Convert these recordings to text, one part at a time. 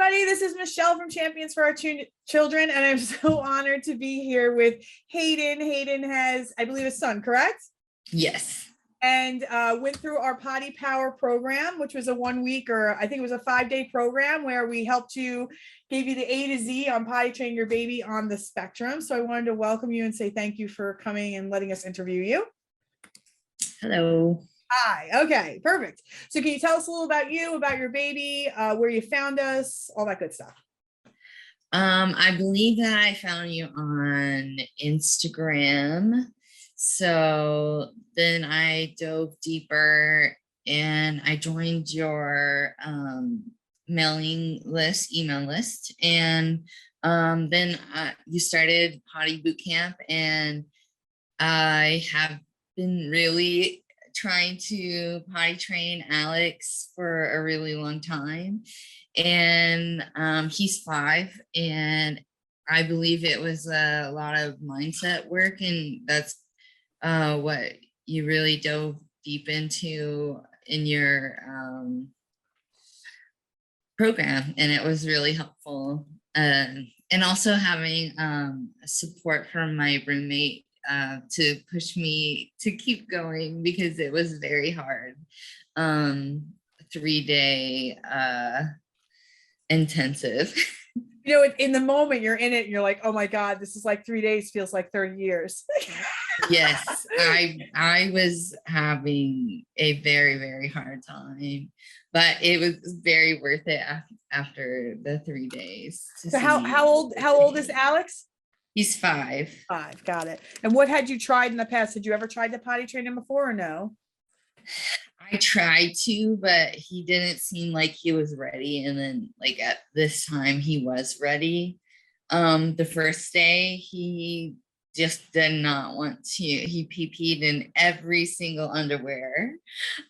everybody. This is Michelle from Champions for Our Children, and I'm so honored to be here with Hayden. Hayden has, I believe, a son, correct? Yes. And went through our Potty Power program, which was a 1 week, or I think it was a 5-day program where we helped you, gave you the A to Z on potty training your baby on the spectrum. So I wanted to welcome you and say thank you for coming and letting us interview you. Hello. Hi. Okay, perfect. So can you tell us a little about you, about your baby, where you found us, all that good stuff? I believe that I found you on Instagram. So then I dove deeper and I joined your email list. And then you started Potty Boot Camp, and I have been really trying to potty train Alex for a really long time. And he's 5, and I believe it was a lot of mindset work, and that's what you really dove deep into in your program, and it was really helpful. And also having support from my roommate to push me to keep going, because it was very hard. 3-day intensive. You know, in the moment you're in it, and you're like, oh my God, this is like 3 days, feels like 30 years. Yes, I was having a very, very hard time, but it was very worth it after the 3 days. So how old is Alex? He's 5. 5, got it. And what had you tried in the past? Had you ever tried to potty train him before or no? I tried to, but he didn't seem like he was ready. And then like at this time he was ready. The first day he just did not want to. He pee-peed in every single underwear.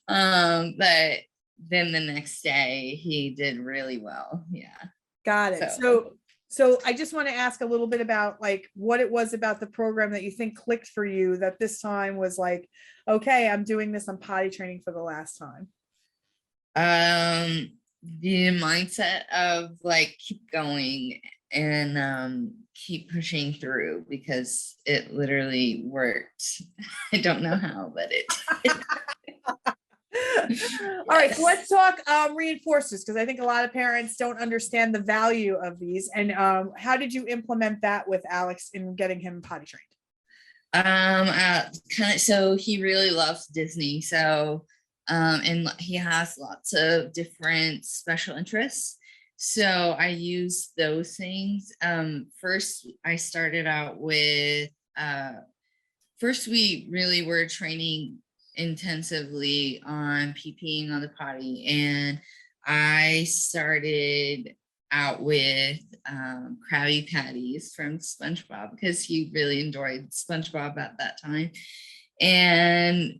But then the next day he did really well. Yeah. Got it. So I just want to ask a little bit about like what it was about the program that you think clicked for you, that this time was like, okay, I'm doing this, I'm potty training for the last time. The mindset of like keep going and keep pushing through, because it literally worked. I don't know how, but it All right, so let's talk reinforcers, because I think a lot of parents don't understand the value of these. And how did you implement that with Alex in getting him potty trained? So he really loves Disney. So and he has lots of different special interests. So I use those things. First, I started out with first we really were training intensively on peeing on the potty, and I started out with Krabby Patties from SpongeBob, because he really enjoyed SpongeBob at that time. And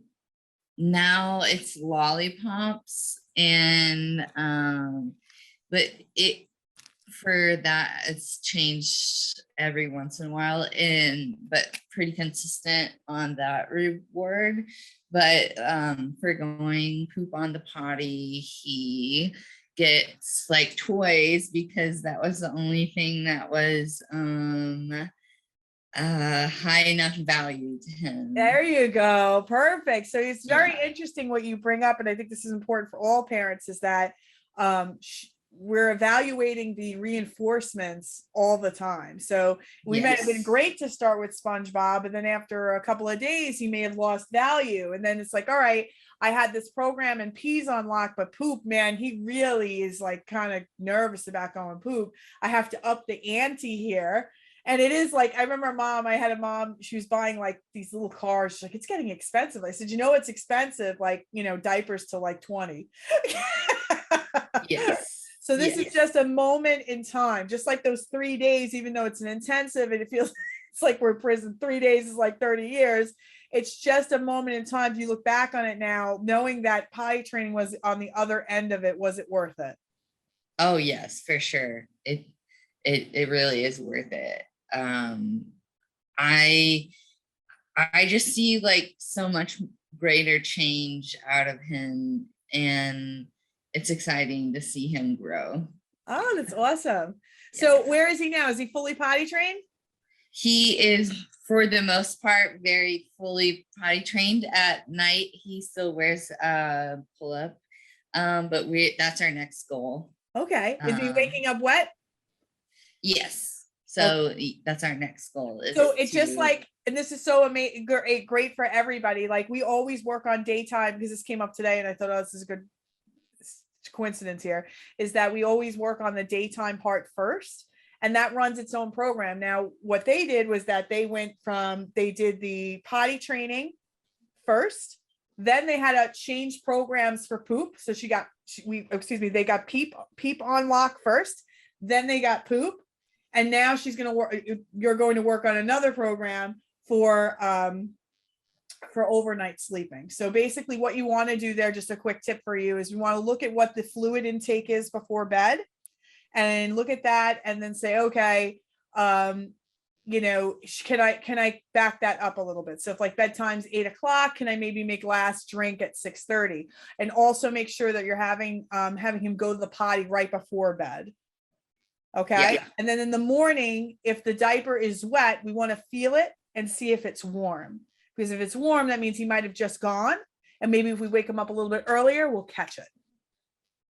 now it's lollipops, and but it for that it's changed every once in a while, but pretty consistent on that reward. But for going poop on the potty, he gets like toys, because that was the only thing that was high enough value to him. There you go. Perfect. So it's very interesting what you bring up, and I think this is important for all parents, is that we're evaluating the reinforcements all the time. So we might have been great to start with SpongeBob, and then after a couple of days he may have lost value, and then it's like, all right, I had this program and peas on lock, but poop, man, he really is like kind of nervous about going poop. I have to up the ante here. And it is like, I remember I had a mom, she was buying like these little cars. She's like, it's getting expensive. I said, you know, it's expensive, like, you know, diapers to like 20. Yes. So this is just a moment in time, just like those 3 days, even though it's an intensive and it feels it's like we're in prison. 3 days is like 30 years. It's just a moment in time. If you look back on it now, knowing that potty training was on the other end of it, was it worth it? Oh yes, for sure. It really is worth it. I just see like so much greater change out of him, and it's exciting to see him grow. Oh, that's awesome. So where is he now? Is he fully potty trained? He is, for the most part, very fully potty trained. At night, he still wears a pull-up, but that's our next goal. Okay. Is he waking up wet? Yes. So that's our next goal. So it's just like, and this is so amazing, great for everybody. Like we always work on daytime, because this came up today and I thought, oh, this is a good coincidence here, is that we always work on the daytime part first, and that runs its own program. Now, what they did was that they did the potty training first, then they had to change programs for poop. So they got peep on lock first, then they got poop, and now you're going to work on another program for overnight sleeping. So basically what you want to do there, just a quick tip for you, is you want to look at what the fluid intake is before bed, and look at that, and then say, okay, can I back that up a little bit? So if like bedtime's 8 o'clock, can I maybe make last drink at 6:30? And also make sure that you're having him go to the potty right before bed. Okay. Yeah. And then in the morning, if the diaper is wet, we want to feel it and see if it's warm. Because if it's warm, that means he might have just gone. And maybe if we wake him up a little bit earlier, we'll catch it.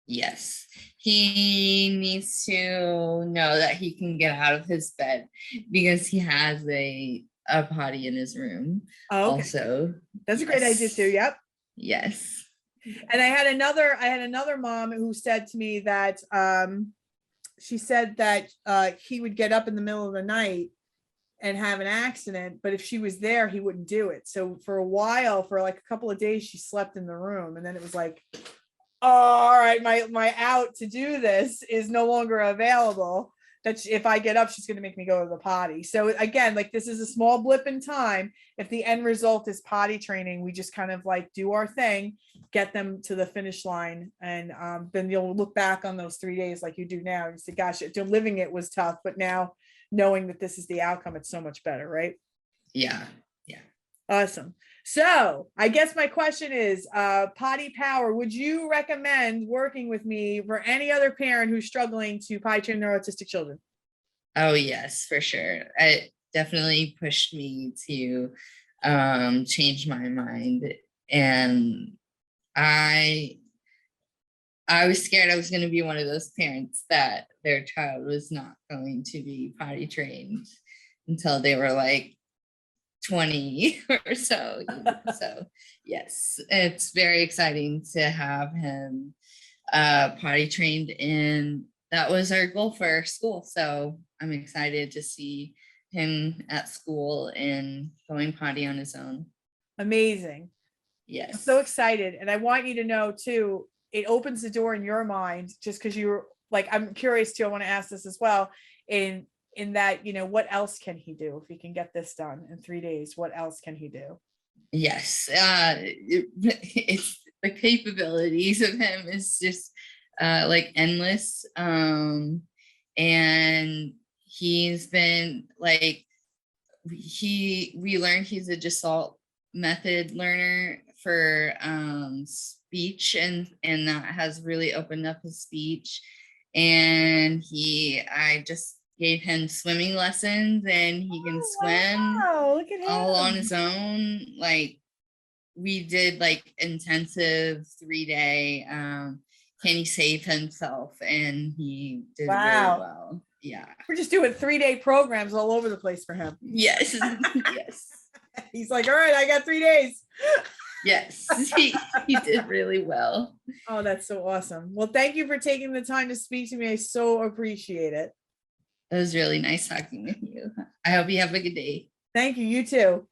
Yes. He needs to know that he can get out of his bed, because he has a potty in his room. Oh, okay. Also. That's a great idea too. Yep. Yes. And I had another mom who said to me that she said that he would get up in the middle of the night and have an accident, but if she was there, he wouldn't do it. So for a while, for like a couple of days, she slept in the room, and then it was like, oh, all right, my out to do this is no longer available. That if I get up, she's going to make me go to the potty. So again, like this is a small blip in time. If the end result is potty training, we just kind of like do our thing, get them to the finish line, and then you'll look back on those 3 days like you do now and say, gosh, living it was tough, but now knowing that this is the outcome, it's so much better, right? Yeah. Awesome. So I guess my question is, Potty Power, would you recommend working with me for any other parent who's struggling to potty train their autistic children? Oh yes, for sure. It definitely pushed me to change my mind, and I was scared I was going to be one of those parents that their child was not going to be potty trained until they were like 20 or so. So yes, it's very exciting to have him potty trained, and that was our goal for our school. So I'm excited to see him at school and going potty on his own. Amazing. Yes. I'm so excited. And I want you to know too, it opens the door in your mind, just because you're like, I'm curious too, I want to ask this as well, in that, what else can he do if he can get this done in 3 days? What else can he do? Yes. It's the capabilities of him is just like endless. And he's been like, we learned he's a Gestalt method learner for speech, and that has really opened up his speech. And I just gave him swimming lessons, and he can swim Look at him. all on his own. Like we did like intensive 3-day can he save himself, and he did really well. Yeah, we're just doing 3-day programs all over the place for him. Yes. Yes. He's like, all right, I got 3 days. Yes, he did really well. Oh, that's so awesome. Well, thank you for taking the time to speak to me. I so appreciate it. It was really nice talking with you. I hope you have a good day. Thank you. You too.